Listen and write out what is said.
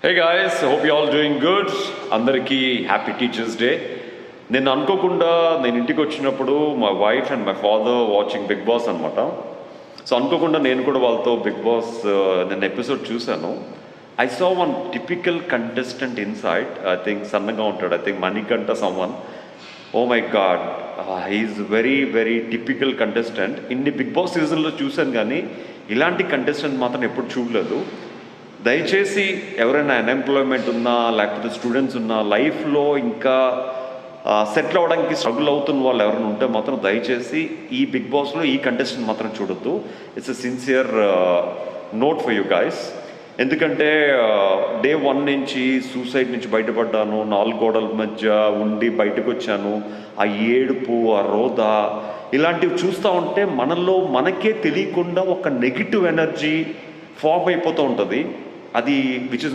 Hey guys, hope you all doing good. అందరికీ happy teachers day. నేను అనుకోకుండా నేను ఇంటికి వచ్చినప్పుడు మా wife and my father watching Bigg Boss అనమాట. సో అనుకోకుండా నేను కూడా వాళ్ళతో బిగ్ బాస్ నిన్న ఎపిసోడ్ చూశాను. I saw one typical contestant inside. I think సన్నగా ఉంటాడు, I think Manikanta someone. Oh my god, he's very very typical contestant. ఇన్ని బిగ్ బాస్ సీజన్లో చూశాను కానీ ఇలాంటి కంటెస్టెంట్ మాత్రం ఎప్పుడు చూడలేదు. దయచేసి ఎవరైనా అన్ఎంప్లాయ్మెంట్ ఉన్నా, లేకపోతే స్టూడెంట్స్ ఉన్నా, లైఫ్లో ఇంకా సెటిల్ అవ్వడానికి స్ట్రగుల్ అవుతున్న వాళ్ళు ఎవరైనా ఉంటే మాత్రం దయచేసి ఈ బిగ్ బాస్లో ఈ కంటెస్టెంట్ మాత్రం చూడొద్దు. It's a sincere note for you guys. ఎందుకంటే డే 1 నుంచి సూసైడ్ నుంచి బయటపడ్డాను, 4 గోడల మధ్య ఉండి బయటకు వచ్చాను. ఆ ఏడుపు, ఆ రోద, ఇలాంటివి చూస్తూ ఉంటే మనలో మనకే తెలియకుండా ఒక నెగిటివ్ ఎనర్జీ ఫామ్ అయిపోతూ ఉంటుంది. అది విచ్ ఇస్